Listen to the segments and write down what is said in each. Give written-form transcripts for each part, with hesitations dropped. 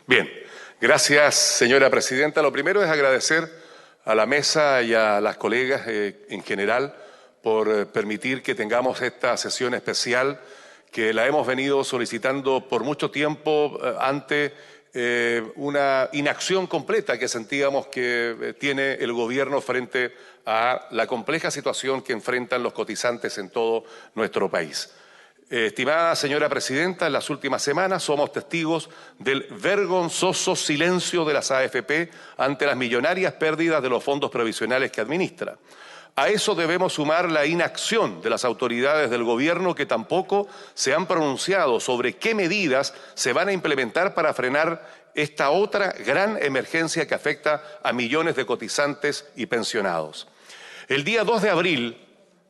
Bien, gracias, señora presidenta. Lo primero es agradecer a la mesa y a las colegas en general por permitir que tengamos esta sesión especial que la hemos venido solicitando por mucho tiempo ante una inacción completa que sentíamos que tiene el gobierno frente a la compleja situación que enfrentan los cotizantes en todo nuestro país. Estimada señora presidenta, en las últimas semanas somos testigos del vergonzoso silencio de las AFP ante las millonarias pérdidas de los fondos previsionales que administra. A eso debemos sumar la inacción de las autoridades del gobierno que tampoco se han pronunciado sobre qué medidas se van a implementar para frenar esta otra gran emergencia que afecta a millones de cotizantes y pensionados. El día 2 de abril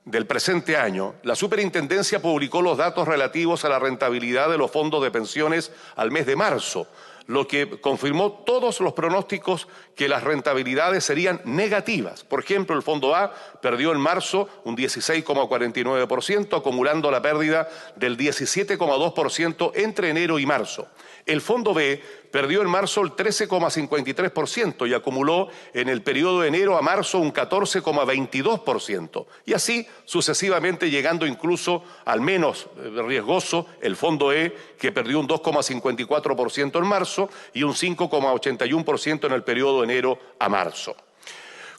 del presente año, la Superintendencia publicó los datos relativos a la rentabilidad de los fondos de pensiones al mes de marzo, lo que confirmó todos los pronósticos que las rentabilidades serían negativas. Por ejemplo, el Fondo A perdió en marzo un 16,49%, acumulando la pérdida del 17,2% entre enero y marzo. El Fondo B perdió en marzo el 13,53% y acumuló en el periodo de enero a marzo un 14,22%. Y así sucesivamente, llegando incluso al menos riesgoso el Fondo E, que perdió un 2,54% en marzo y un 5,81% en el periodo de enero a marzo.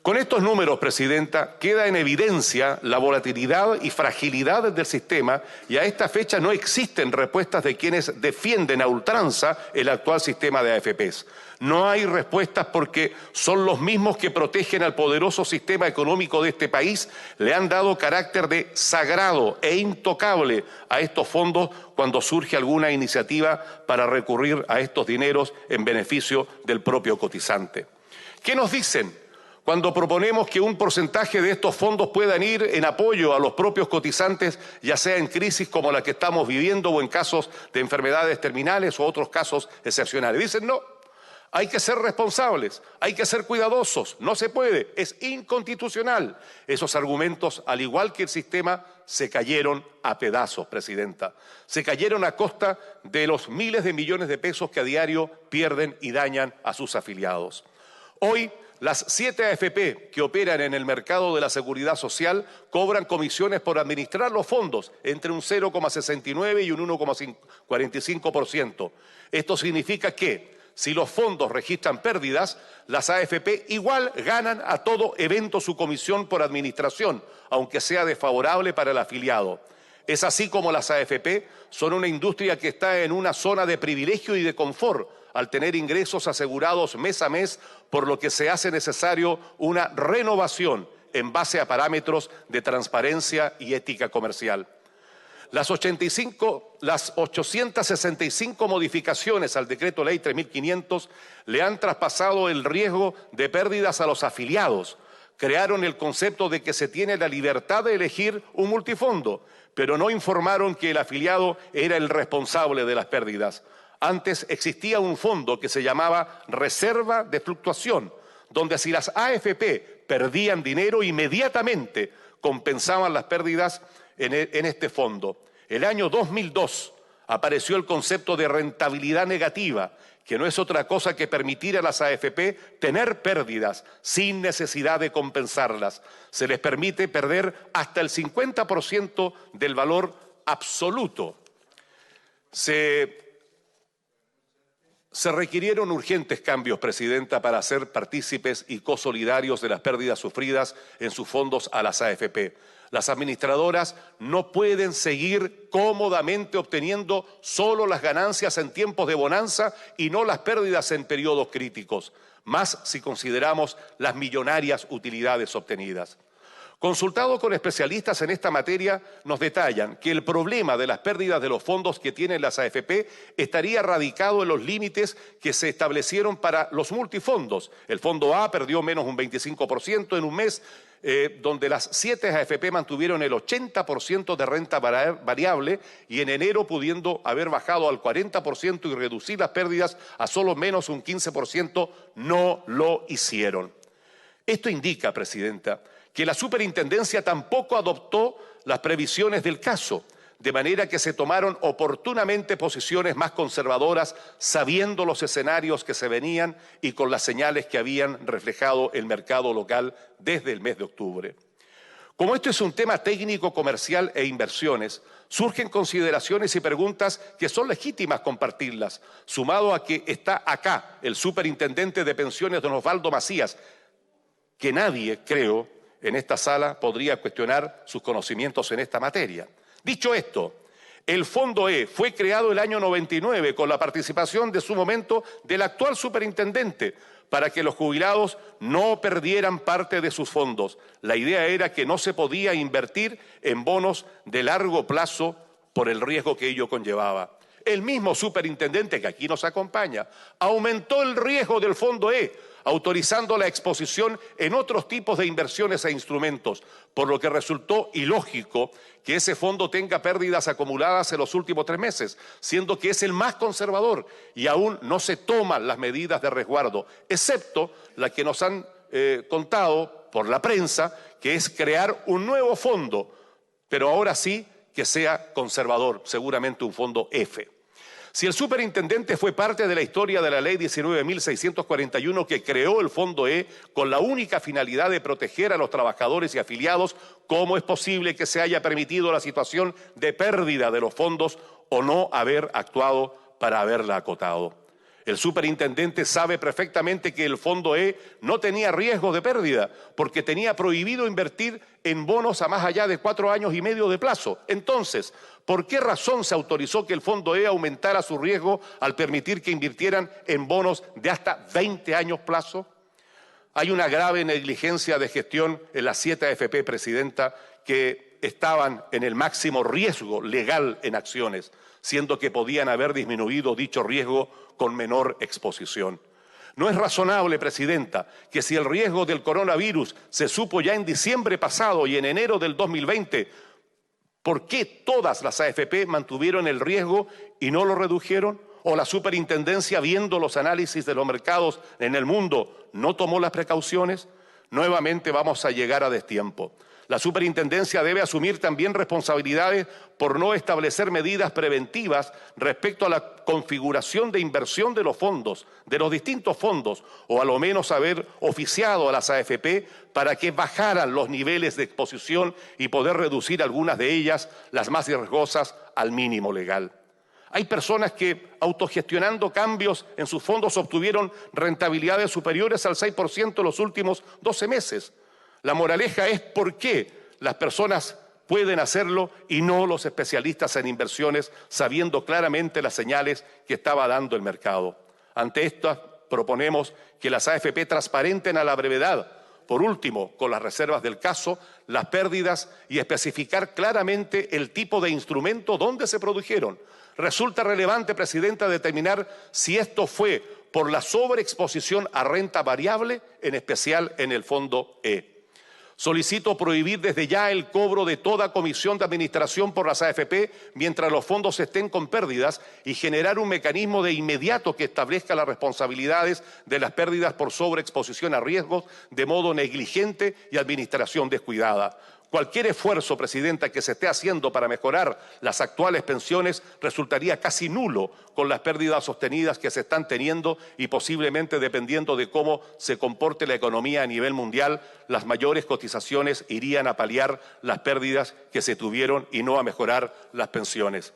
Con estos números, presidenta, queda en evidencia la volatilidad y fragilidad del sistema y a esta fecha no existen respuestas de quienes defienden a ultranza el actual sistema de AFPs. No hay respuestas porque son los mismos que protegen al poderoso sistema económico de este país, le han dado carácter de sagrado e intocable a estos fondos cuando surge alguna iniciativa para recurrir a estos dineros en beneficio del propio cotizante. ¿Qué nos dicen cuando proponemos que un porcentaje de estos fondos puedan ir en apoyo a los propios cotizantes, ya sea en crisis como la que estamos viviendo o en casos de enfermedades terminales o otros casos excepcionales? Dicen no, hay que ser responsables, hay que ser cuidadosos, no se puede, es inconstitucional. Esos argumentos, al igual que el sistema, se cayeron a pedazos, presidenta. Se cayeron a costa de los miles de millones de pesos que a diario pierden y dañan a sus afiliados. Hoy, las 7 AFP que operan en el mercado de la seguridad social cobran comisiones por administrar los fondos entre un 0,69 y un 1,45%. Esto significa que si los fondos registran pérdidas, las AFP igual ganan a todo evento su comisión por administración, aunque sea desfavorable para el afiliado. Es así como las AFP son una industria que está en una zona de privilegio y de confort, al tener ingresos asegurados mes a mes, por lo que se hace necesario una renovación en base a parámetros de transparencia y ética comercial. Las 865 modificaciones al Decreto Ley 3.500 le han traspasado el riesgo de pérdidas a los afiliados. Crearon el concepto de que se tiene la libertad de elegir un multifondo, pero no informaron que el afiliado era el responsable de las pérdidas. Antes existía un fondo que se llamaba Reserva de Fluctuación, donde si las AFP perdían dinero, inmediatamente compensaban las pérdidas en este fondo. El año 2002 apareció el concepto de rentabilidad negativa, que no es otra cosa que permitir a las AFP tener pérdidas sin necesidad de compensarlas. Se les permite perder hasta el 50% del valor absoluto. Se requirieron urgentes cambios, presidenta, para hacer partícipes y cosolidarios de las pérdidas sufridas en sus fondos a las AFP. Las administradoras no pueden seguir cómodamente obteniendo solo las ganancias en tiempos de bonanza y no las pérdidas en periodos críticos, más si consideramos las millonarias utilidades obtenidas. Consultado con especialistas en esta materia, nos detallan que el problema de las pérdidas de los fondos que tienen las AFP estaría radicado en los límites que se establecieron para los multifondos. El Fondo A perdió menos un 25% en un mes, donde las 7 AFP mantuvieron el 80% de renta variable y en enero, pudiendo haber bajado al 40% y reducir las pérdidas a solo menos un 15%, no lo hicieron. Esto indica, presidenta, que la superintendencia tampoco adoptó las previsiones del caso. de manera que se tomaron oportunamente posiciones más conservadoras, sabiendo los escenarios que se venían y con las señales que habían reflejado el mercado local desde el mes de octubre. Como esto es un tema técnico, comercial e inversiones, surgen consideraciones y preguntas que son legítimas compartirlas, sumado a que está acá el superintendente de pensiones, don Osvaldo Macías, que nadie, creo, en esta sala podría cuestionar sus conocimientos en esta materia. Dicho esto, el Fondo E fue creado el año 99 con la participación de su momento del actual superintendente para que los jubilados no perdieran parte de sus fondos. La idea era que no se podía invertir en bonos de largo plazo por el riesgo que ello conllevaba. El mismo superintendente que aquí nos acompaña aumentó el riesgo del Fondo E, autorizando la exposición en otros tipos de inversiones e instrumentos, por lo que resultó ilógico que ese fondo tenga pérdidas acumuladas en los últimos 3 meses, siendo que es el más conservador y aún no se toman las medidas de resguardo, excepto la que nos han contado por la prensa, que es crear un nuevo fondo, pero ahora sí que sea conservador, seguramente un fondo F. Si el superintendente fue parte de la historia de la ley 19.641 que creó el Fondo E con la única finalidad de proteger a los trabajadores y afiliados, ¿cómo es posible que se haya permitido la situación de pérdida de los fondos o no haber actuado para haberla acotado? El superintendente sabe perfectamente que el Fondo E no tenía riesgo de pérdida porque tenía prohibido invertir en bonos a más allá de 4 años y medio de plazo. Entonces, ¿por qué razón se autorizó que el Fondo E aumentara su riesgo al permitir que invirtieran en bonos de hasta 20 años plazo? Hay una grave negligencia de gestión en las 7 AFP, Presidenta, que estaban en el máximo riesgo legal en acciones, siendo que podían haber disminuido dicho riesgo con menor exposición. No es razonable, Presidenta, que si el riesgo del coronavirus se supo ya en diciembre pasado y en enero del 2020, ¿por qué todas las AFP mantuvieron el riesgo y no lo redujeron? ¿O la superintendencia, viendo los análisis de los mercados en el mundo, no tomó las precauciones? Nuevamente vamos a llegar a destiempo. La superintendencia debe asumir también responsabilidades por no establecer medidas preventivas respecto a la configuración de inversión de los fondos, de los distintos fondos, o a lo menos haber oficiado a las AFP para que bajaran los niveles de exposición y poder reducir algunas de ellas, las más riesgosas, al mínimo legal. Hay personas que, autogestionando cambios en sus fondos, obtuvieron rentabilidades superiores al 6% en los últimos 12 meses. La moraleja es por qué las personas pueden hacerlo y no los especialistas en inversiones, sabiendo claramente las señales que estaba dando el mercado. Ante esto, proponemos que las AFP transparenten a la brevedad, por último, con las reservas del caso, las pérdidas y especificar claramente el tipo de instrumento donde se produjeron. Resulta relevante, Presidenta, determinar si esto fue por la sobreexposición a renta variable, en especial en el Fondo E. Solicito prohibir desde ya el cobro de toda comisión de administración por las AFP mientras los fondos estén con pérdidas y generar un mecanismo de inmediato que establezca las responsabilidades de las pérdidas por sobreexposición a riesgos de modo negligente y administración descuidada. Cualquier esfuerzo, Presidenta, que se esté haciendo para mejorar las actuales pensiones resultaría casi nulo con las pérdidas sostenidas que se están teniendo y posiblemente, dependiendo de cómo se comporte la economía a nivel mundial, las mayores cotizaciones irían a paliar las pérdidas que se tuvieron y no a mejorar las pensiones.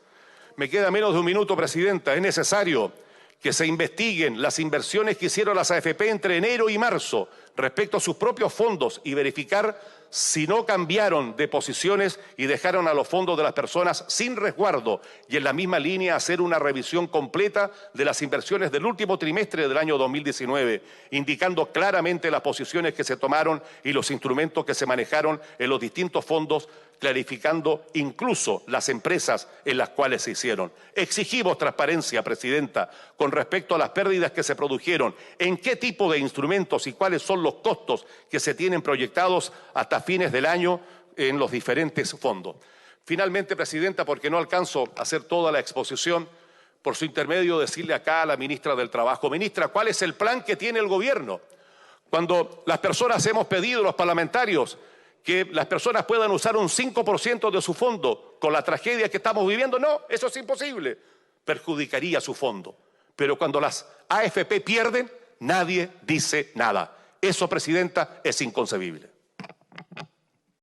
Me queda menos de un minuto, Presidenta. Es necesario que se investiguen las inversiones que hicieron las AFP entre enero y marzo respecto a sus propios fondos y verificar si no cambiaron de posiciones y dejaron a los fondos de las personas sin resguardo, y en la misma línea hacer una revisión completa de las inversiones del último trimestre del año 2019, indicando claramente las posiciones que se tomaron y los instrumentos que se manejaron en los distintos fondos, clarificando incluso las empresas en las cuales se hicieron. Exigimos transparencia, Presidenta, con respecto a las pérdidas que se produjeron, en qué tipo de instrumentos y cuáles son los costos que se tienen proyectados hasta fines del año en los diferentes fondos. Finalmente, Presidenta, porque no alcanzo a hacer toda la exposición, por su intermedio decirle acá a la ministra del Trabajo: ministra, ¿cuál es el plan que tiene el gobierno? Cuando las personas hemos pedido, los parlamentarios, que las personas puedan usar un 5% de su fondo, con la tragedia que estamos viviendo. No, eso es imposible. Perjudicaría su fondo. Pero cuando las AFP pierden, nadie dice nada. Eso, presidenta, es inconcebible.